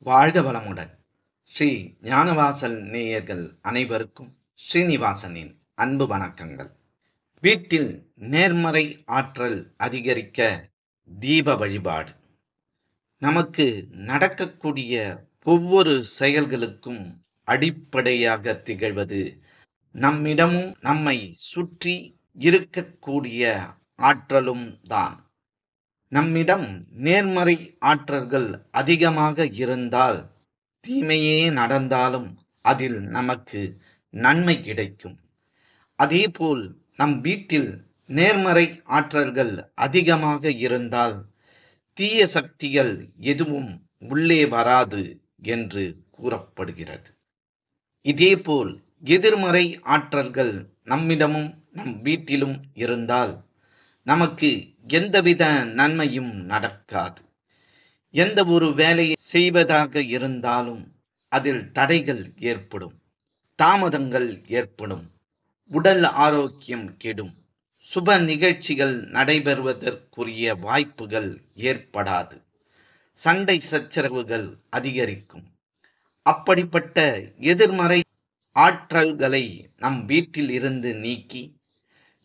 வாழ்க வளமுடன். ஸ்ரீ ஞானவாசல் நேயர்கள் அனைவருக்கும் ஸ்ரீனிவாசனின் அன்பு வணக்கங்கள். வீட்டில் நேர்மறை ஆற்றல் அதிகரிக்க தீப வழிபாடு. நமக்கு நடக்கக்கூடிய ஒவ்வொரு செயல்களுக்கும் அடிப்படையாக திகழ்வது நம்மிடமும் நம்மை சுற்றி இருக்கக்கூடிய ஆற்றலும் தான். நம்மிடம் நேர்மறை ஆற்றல்கள் அதிகமாக இருந்தால் தீமையே நடந்தாலும் அதில் நமக்கு நன்மை கிடைக்கும். அதேபோல் நம் வீட்டில் நேர்மறை ஆற்றல்கள் அதிகமாக இருந்தால் தீய சக்திகள் எதுவும் உள்ளே வராது என்று கூறப்படுகிறது. இதேபோல் எதிர்மறை ஆற்றல்கள் நம்மிடமும் நம் வீட்டிலும் இருந்தால் நமக்கு எந்தவித நன்மையும் நடக்காது. எந்த ஒரு வேலையை செய்வதாக இருந்தாலும் அதில் தடைகள் ஏற்படும், தாமதங்கள் ஏற்படும், உடல் ஆரோக்கியம் கெடும், சுப நிகழ்ச்சிகள் நடைபெறுவதற்குரிய வாய்ப்புகள் ஏற்படாது, சண்டை சச்சரவுகள் அதிகரிக்கும். அப்படிப்பட்ட எதிர்மறை ஆற்றல்களை நம் வீட்டில் இருந்து நீக்கி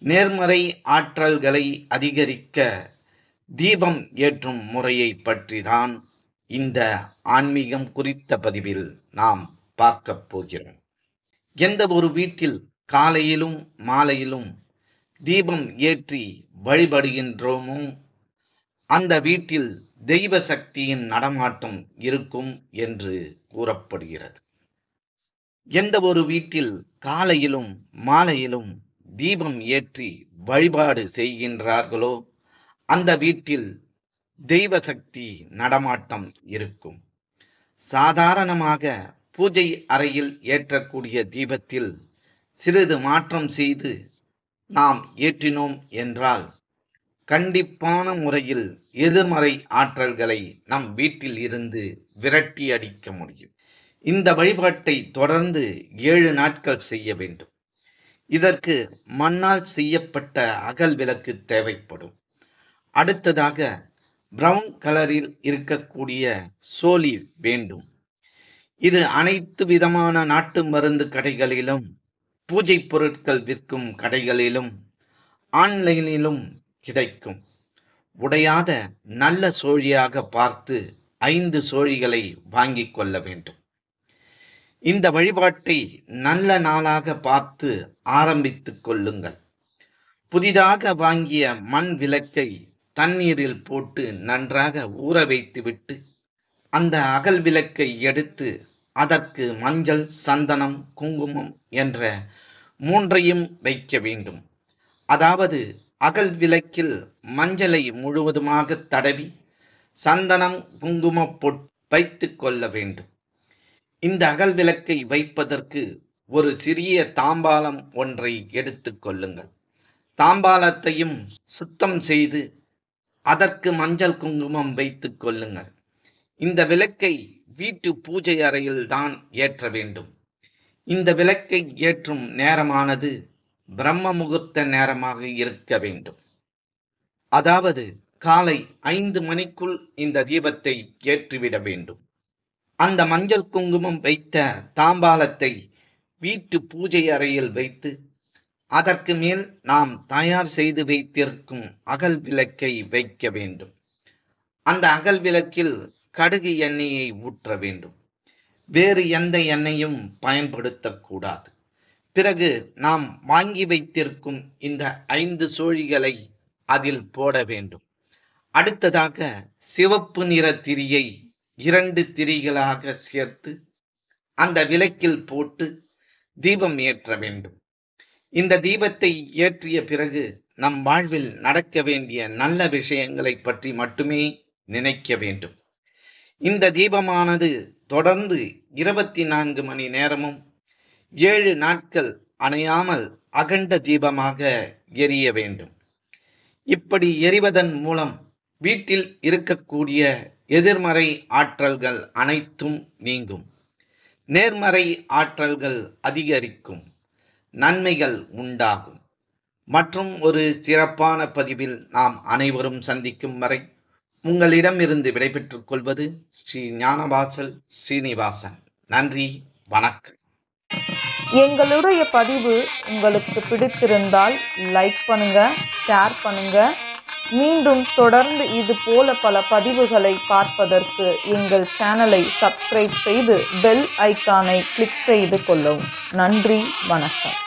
நேர்மறை ஆற்றல்களை அதிகரிக்க தீபம் ஏற்றும் முறையை பற்றி தான் இந்த ஆன்மீகம் குறித்த பதிவில் நாம் பார்க்க போகிறோம். எந்த ஒரு வீட்டில் காலையிலும் மாலையிலும் தீபம் ஏற்றி வழிபடுகின்றோமோ அந்த வீட்டில் தெய்வ சக்தியின் நடமாட்டம் இருக்கும் என்று கூறப்படுகிறது. எந்த ஒரு வீட்டில் காலையிலும் மாலையிலும் தீபம் ஏற்றி வழிபாடு செய்கின்றார்களோ அந்த வீட்டில் தெய்வ சக்தி நடமாட்டம் இருக்கும். சாதாரணமாக பூஜை அறையில் ஏற்றக்கூடிய தீபத்தில் சிறிது மாற்றம் செய்து நாம் ஏற்றினோம் என்றால் கண்டிப்பான முறையில் எதிர்மறை ஆற்றல்களை நம் வீட்டில் இருந்து விரட்டி அடிக்க முடியும். இந்த வழிபாட்டை தொடர்ந்து 7 நாட்கள் செய்ய வேண்டும். இதற்கு மண்ணால் செய்யப்பட்ட அகல் விளக்கு தேவைப்படும். அடுத்ததாக பிரவுன் கலரில் இருக்கக்கூடிய சோலி வேண்டும். இது அனைத்து விதமான நாட்டு மருந்து கடைகளிலும், பூஜை பொருட்கள் விற்கும் கடைகளிலும், ஆன்லைனிலும் கிடைக்கும். உடையாத நல்ல சோழியாக பார்த்து 5 சோழிகளை வாங்கிக் கொள்ள வேண்டும். இந்த வழிபாட்டை நல்ல நாளாக பார்த்து ஆரம்பித்துக் கொள்ளுங்கள். புதிதாக வாங்கிய மண் விளக்கை தண்ணீரில் போட்டு நன்றாக ஊற வைத்துவிட்டு அந்த அகல் விளக்கை எடுத்து அதற்கு மஞ்சள், சந்தனம், குங்குமம் என்ற 3ஐயும் வைக்க வேண்டும். அதாவது அகல் விளக்கில் மஞ்சளை முழுவதுமாக தடவி சந்தனம், குங்குமம் போட்டு வைத்துக் கொள்ள வேண்டும். இந்த அகல் விளக்கை வைப்பதற்கு ஒரு சிறிய தாம்பாலம் ஒன்றை எடுத்துக் கொள்ளுங்கள். தாம்பாலத்தையும் சுத்தம் செய்து அதற்கு மஞ்சள், குங்குமம் வைத்துக் கொள்ளுங்கள். இந்த விளக்கை வீட்டு பூஜை அறையில் தான் ஏற்ற வேண்டும். இந்த விளக்கை ஏற்றும் நேரமானது பிரம்ம முகூர்த்த நேரமாக இருக்க வேண்டும். அதாவது காலை 5 மணிக்குள் இந்த தீபத்தை ஏற்றிவிட வேண்டும். அந்த மஞ்சள், குங்குமம் வைத்த தாம்பாலத்தை வீட்டு பூஜை அறையில் வைத்து அதற்கு மேல் நாம் தயார் செய்து வைத்திருக்கும் அகல் விளக்கை வைக்க வேண்டும். அந்த அகல் விளக்கில் கடுகு எண்ணெயை ஊற்ற வேண்டும். வேறு எந்த எண்ணெயும் பயன்படுத்தக்கூடாது. பிறகு நாம் வாங்கி வைத்திருக்கும் இந்த 5 சோழிகளை அதில் போட வேண்டும். அடுத்ததாக சிவப்பு நிற திரியை 2 திரிகளாக சேர்த்து அந்த விளக்கில் போட்டு தீபம் ஏற்ற வேண்டும். இந்த தீபத்தை ஏற்றிய பிறகு நம் வாழ்வில் நடக்க வேண்டிய நல்ல விஷயங்களை பற்றி மட்டுமே நினைக்க வேண்டும். இந்த தீபமானது தொடர்ந்து 24 மணி நேரமும் 7 நாட்கள் அணையாமல் அகண்ட தீபமாக எரிய வேண்டும். இப்படி எரிவதன் மூலம் வீட்டில் இருக்கக்கூடிய எதிர்மறை ஆற்றல்கள் அனைத்தும் நீங்கும். நேர்மறை ஆற்றல்கள் அதிகரிக்கும். நன்மைகள் உண்டாகும். மற்றும் ஒரு சிறப்பான பதிவில் நாம் அனைவரும் சந்திக்கும் வரை உங்களிடமிருந்து விடைபெற்றுக் கொள்வது ஸ்ரீ ஞானவாசல் ஸ்ரீனிவாசன். நன்றி, வணக்கம். எங்களுடைய பதிவு உங்களுக்கு பிடித்திருந்தால் லைக் பண்ணுங்க, ஷேர் பண்ணுங்க. மீண்டும் தொடர்ந்து இது போல பல பதிவுகளை பார்ப்பதற்கு எங்கள் சேனலை சப்ஸ்கிரைப் செய்து பெல் ஐக்கானை கிளிக் செய்து கொள்ளவும். நன்றி, வணக்கம்.